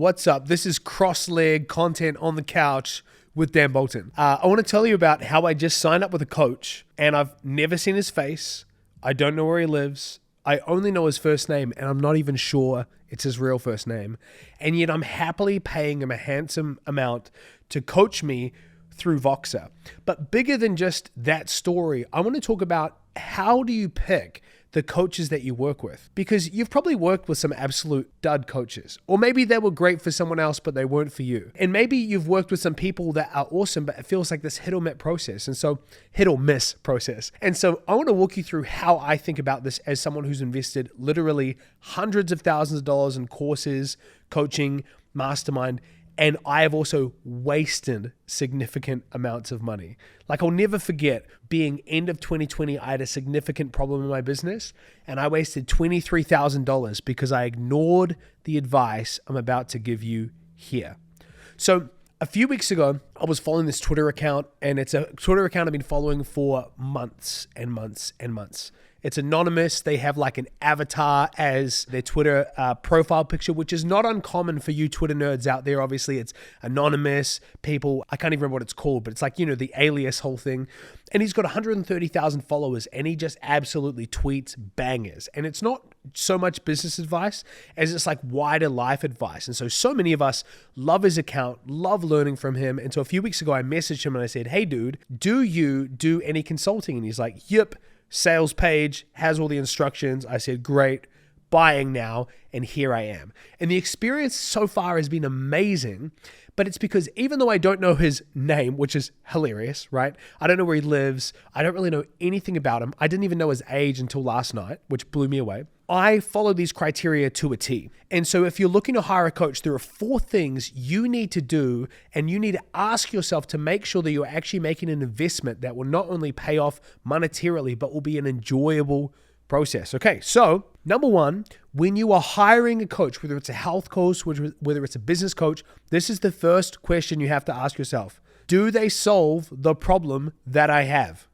What's up? This is cross-leg content on the couch with Dan Bolton. I want to tell you about how I just signed up with a coach and I've never seen his face. I don't know where he lives. I only know his first name and I'm not even sure it's his real first name. And yet I'm happily paying him a handsome amount to coach me through Voxer. But bigger than just that story, I want to talk about how do you pick the coaches that you work with? Because you've probably worked with some absolute dud coaches, or maybe they were great for someone else, but they weren't for you. And maybe you've worked with some people that are awesome, but it feels like this hit or miss process. And so I want to walk you through how I think about this as someone who's invested literally hundreds of thousands of dollars in courses, coaching, mastermind, and I have also wasted significant amounts of money. Like I'll never forget being end of 2020, I had a significant problem in my business and I wasted $23,000 because I ignored the advice I'm about to give you here. So a few weeks ago, I was following this Twitter account and it's a Twitter account I've been following for months and months and months. It's anonymous. They have like an avatar as their Twitter profile picture, which is not uncommon for you Twitter nerds out there. Obviously, it's anonymous people. I can't even remember what it's called, but it's like, the alias whole thing. And he's got 130,000 followers and he just absolutely tweets bangers. And it's not so much business advice as it's like wider life advice. And so many of us love his account, love learning from him. And so a few weeks ago, I messaged him and I said, hey, dude, do you do any consulting? And he's like, yep. Sales page, has all the instructions. I said, great, buying now, and here I am. And the experience so far has been amazing, but it's because even though I don't know his name, which is hilarious, right? I don't know where he lives. I don't really know anything about him. I didn't even know his age until last night, which blew me away. I follow these criteria to a T. And so if you're looking to hire a coach, there are 4 things you need to do and you need to ask yourself to make sure that you're actually making an investment that will not only pay off monetarily, but will be an enjoyable process. Okay, so number 1, when you are hiring a coach, whether it's a health coach, whether it's a business coach, this is the first question you have to ask yourself. Do they solve the problem that I have?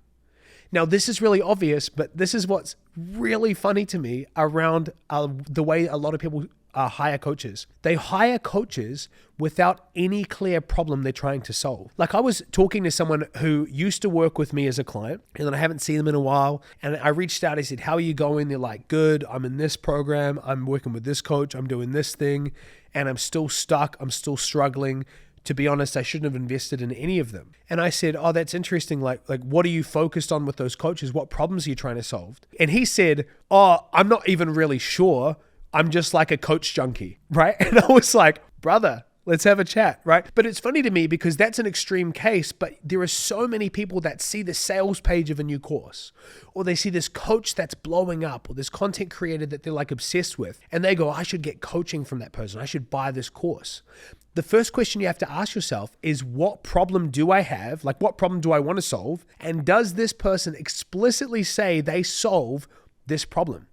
Now, this is really obvious, but this is what's really funny to me around the way a lot of people hire coaches. They hire coaches without any clear problem they're trying to solve. Like I was talking to someone who used to work with me as a client and then I haven't seen them in a while. And I reached out, I said, how are you going? They're like, good. I'm in this program. I'm working with this coach. I'm doing this thing and I'm still stuck. I'm still struggling. To be honest, I shouldn't have invested in any of them. And I said, oh, that's interesting. Like, what are you focused on with those coaches? What problems are you trying to solve? And he said, oh, I'm not even really sure. I'm just like a coach junkie, right? And I was like, brother, let's have a chat, right? But it's funny to me because that's an extreme case, but there are so many people that see the sales page of a new course, or they see this coach that's blowing up, or this content creator that they're like obsessed with, and they go, I should get coaching from that person. I should buy this course. The first question you have to ask yourself is, what problem do I have? Like, what problem do I want to solve? And does this person explicitly say they solve this problem?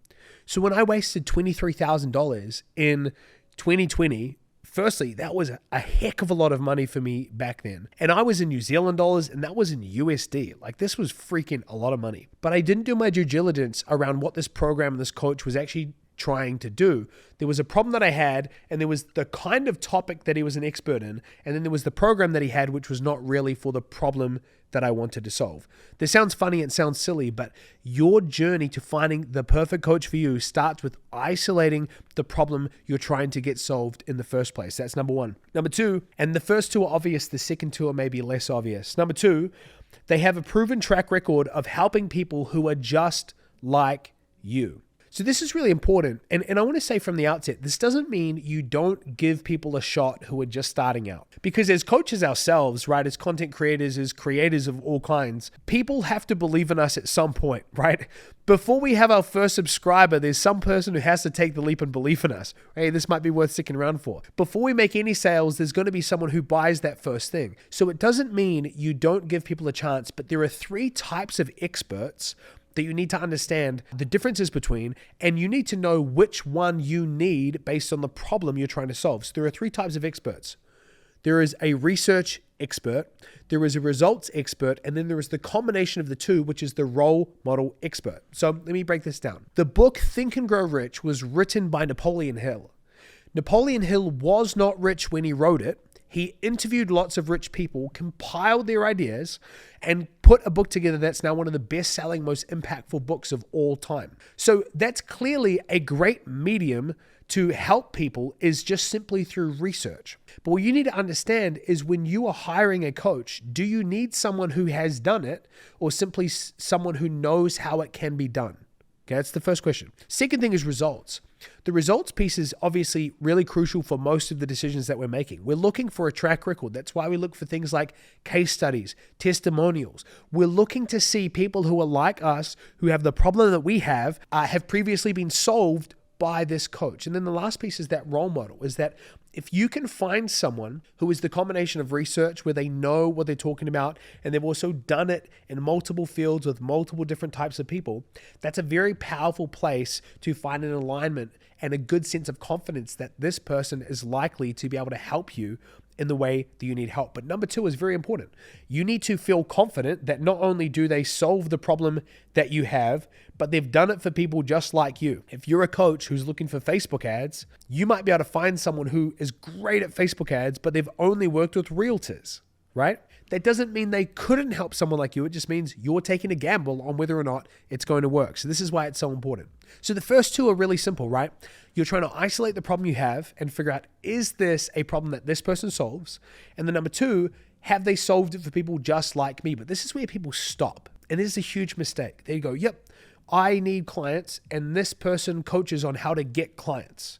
So when I wasted $23,000 in 2020, firstly, that was a heck of a lot of money for me back then. And I was in New Zealand dollars and that was in USD. Like this was freaking a lot of money. But I didn't do my due diligence around what this program and this coach was actually trying to do. There was a problem that I had, and there was the kind of topic that he was an expert in, and then there was the program that he had, which was not really for the problem that I wanted to solve. This sounds funny and sounds silly, but your journey to finding the perfect coach for you starts with isolating the problem you're trying to get solved in the first place. That's number 1. Number 2, and the first 2 are obvious, the second 2 are maybe less obvious. Number 2, they have a proven track record of helping people who are just like you. So this is really important. And I want to say from the outset, this doesn't mean you don't give people a shot who are just starting out. Because as coaches ourselves, right, as content creators, as creators of all kinds, people have to believe in us at some point, right? Before we have our first subscriber, there's some person who has to take the leap and believe in us. Hey, this might be worth sticking around for. Before we make any sales, there's going to be someone who buys that first thing. So it doesn't mean you don't give people a chance, but there are 3 types of experts that you need to understand the differences between, and you need to know which one you need based on the problem you're trying to solve. So there are 3 types of experts. There is a research expert, there is a results expert, and then there is the combination of the 2, which is the role model expert. So let me break this down. The book Think and Grow Rich was written by Napoleon Hill. Napoleon Hill was not rich when he wrote it. He interviewed lots of rich people, compiled their ideas, and put a book together that's now one of the best-selling, most impactful books of all time. So that's clearly a great medium to help people, is just simply through research. But what you need to understand is when you are hiring a coach, do you need someone who has done it or simply someone who knows how it can be done? Okay, that's the first question. Second thing is results. The results piece is obviously really crucial for most of the decisions that we're making. We're looking for a track record. That's why we look for things like case studies, testimonials. We're looking to see people who are like us, who have the problem that we have previously been solved by this coach. And then the last piece is that role model, is that if you can find someone who is the combination of research where they know what they're talking about and they've also done it in multiple fields with multiple different types of people, that's a very powerful place to find an alignment and a good sense of confidence that this person is likely to be able to help you in the way that you need help. But number two is very important. You need to feel confident that not only do they solve the problem that you have, but they've done it for people just like you. If you're a coach who's looking for Facebook ads, you might be able to find someone who is great at Facebook ads, but they've only worked with realtors, right? That doesn't mean they couldn't help someone like you. It just means you're taking a gamble on whether or not it's going to work. So this is why it's so important. So the first two are really simple, right? You're trying to isolate the problem you have and figure out, is this a problem that this person solves? And then number two, have they solved it for people just like me? But this is where people stop. And this is a huge mistake. They go, yep, I need clients, and this person coaches on how to get clients.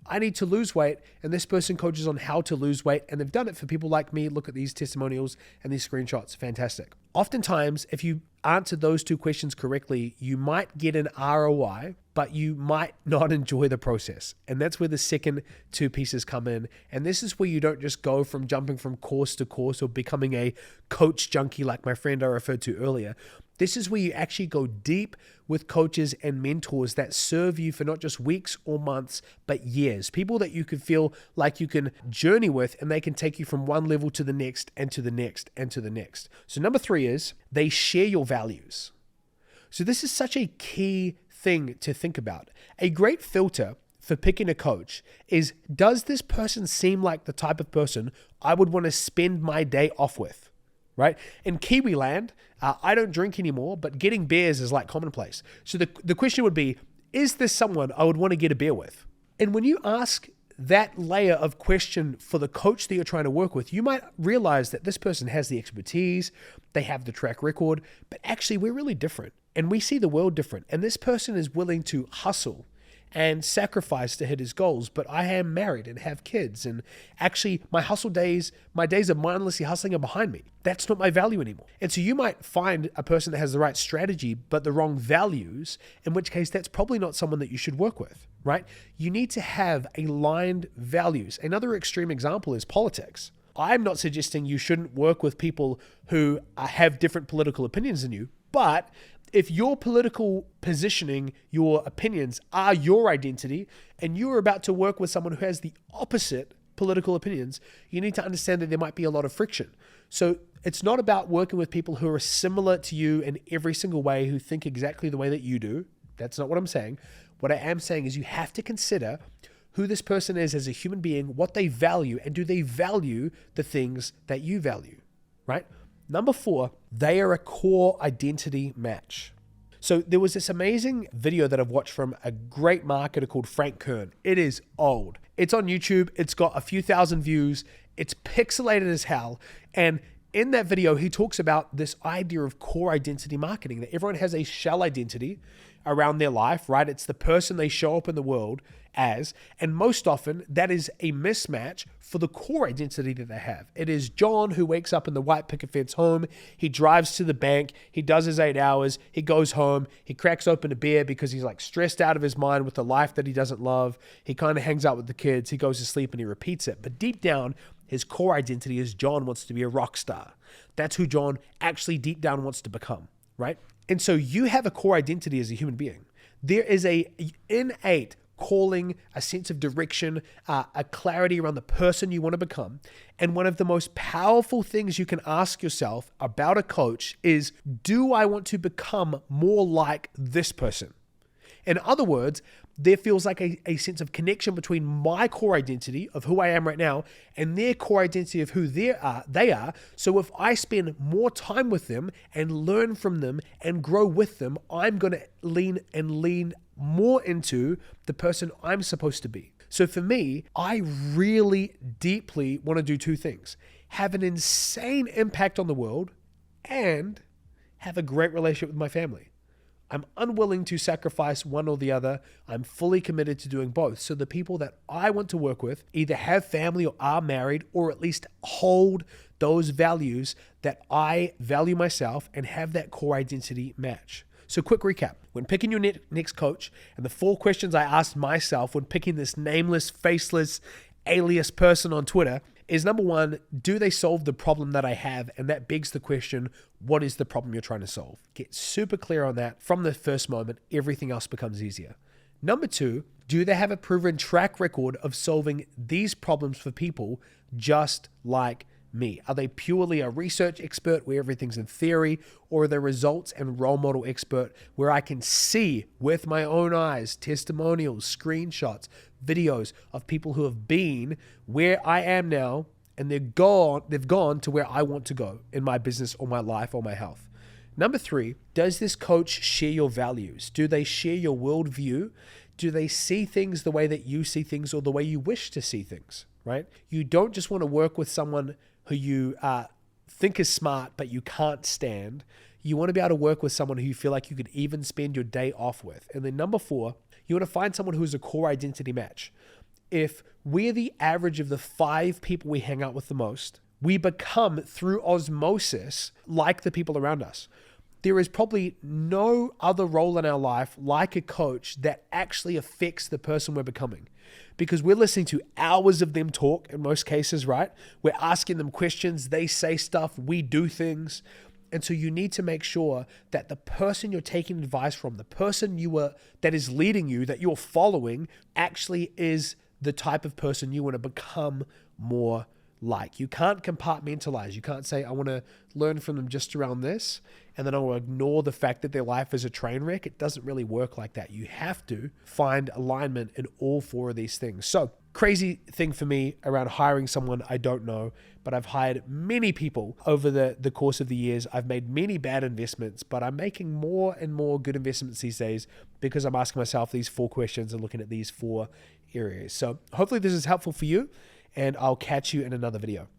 I need to lose weight, and this person coaches on how to lose weight, and they've done it for people like me. Look at these testimonials and these screenshots. Fantastic. Oftentimes, if you answer those two questions correctly, you might get an ROI, but you might not enjoy the process. And that's where the second two pieces come in. And this is where you don't just go from jumping from course to course or becoming a coach junkie like my friend I referred to earlier. This is where you actually go deep with coaches and mentors that serve you for not just weeks or months, but years. People that you could feel like you can journey with, and they can take you from one level to the next and to the next and to the next. So number three is they share your values. So this is such a key thing to think about. A great filter for picking a coach is, does this person seem like the type of person I would want to spend my day off with? Right? In Kiwi land, I don't drink anymore, but getting beers is like commonplace. So the question would be, is this someone I would want to get a beer with? And when you ask that layer of question for the coach that you're trying to work with, you might realize that this person has the expertise, they have the track record, but actually we're really different and we see the world different. And this person is willing to hustle and sacrifice to hit his goals, but I am married and have kids, and actually my days of mindlessly hustling are behind me. That's not my value anymore. And so you might find a person that has the right strategy but the wrong values, in which case that's probably not someone that you should work with, right? You need to have aligned values. Another extreme example is politics. I'm not suggesting you shouldn't work with people who have different political opinions than you, but if your political positioning, your opinions are your identity, and you're about to work with someone who has the opposite political opinions, you need to understand that there might be a lot of friction. So it's not about working with people who are similar to you in every single way, who think exactly the way that you do. That's not what I'm saying. What I am saying is you have to consider who this person is as a human being, what they value, and do they value the things that you value, right? Number four, they are a core identity match. So there was this amazing video that I've watched from a great marketer called Frank Kern. It is old. It's on YouTube. It's got a few thousand views. It's pixelated as hell. And in that video, he talks about this idea of core identity marketing, that everyone has a shell identity around their life, right? It's the person they show up in the world as, and most often that is a mismatch for the core identity that they have. It is John who wakes up in the white picket fence home, he drives to the bank, he does his 8 hours, he goes home, he cracks open a beer because he's like stressed out of his mind with the life that he doesn't love, he kind of hangs out with the kids, he goes to sleep and he repeats it. But deep down, his core identity is John wants to be a rock star. That's who John actually deep down wants to become, right? And so you have a core identity as a human being. There is a innate calling, a sense of direction, a clarity around the person you want to become. And one of the most powerful things you can ask yourself about a coach is, do I want to become more like this person? In other words, there feels like a sense of connection between my core identity of who I am right now and their core identity of who they are. So if I spend more time with them and learn from them and grow with them, I'm going to lean more into the person I'm supposed to be. So for me, I really deeply want to do two things: have an insane impact on the world and have a great relationship with my family. I'm unwilling to sacrifice one or the other. I'm fully committed to doing both. So the people that I want to work with either have family or are married, or at least hold those values that I value myself and have that core identity match. So quick recap. When picking your next coach, and the 4 questions I asked myself when picking this nameless, faceless, alias person on Twitter is: number 1, do they solve the problem that I have? And that begs the question, what is the problem you're trying to solve? Get super clear on that from the first moment. Everything else becomes easier. Number 2, do they have a proven track record of solving these problems for people just like me? Are they purely a research expert where everything's in theory, or are they results and role model expert where I can see with my own eyes testimonials, screenshots, videos of people who have been where I am now and they've gone to where I want to go in my business or my life or my health? Number 3, does this coach share your values? Do they share your worldview? Do they see things the way that you see things or the way you wish to see things, right? You don't just want to work with someone who you think is smart but you can't stand. You want to be able to work with someone who you feel like you could even spend your day off with. And then number 4, you want to find someone who's a core identity match. If we're the average of the 5 people we hang out with the most, we become, through osmosis, like the people around us. There is probably no other role in our life like a coach that actually affects the person we're becoming, because we're listening to hours of them talk in most cases, right? We're asking them questions, they say stuff, we do things. And so you need to make sure that the person you're taking advice from, the person that is leading you, that you're following, actually is the type of person you want to become more like. You can't compartmentalize. You can't say, I want to learn from them just around this, and then I will ignore the fact that their life is a train wreck. It doesn't really work like that. You have to find alignment in all 4 of these things. So crazy thing for me around hiring someone I don't know, but I've hired many people over the course of the years. I've made many bad investments, but I'm making more and more good investments these days because I'm asking myself these 4 questions and looking at these 4 areas. So hopefully this is helpful for you, and I'll catch you in another video.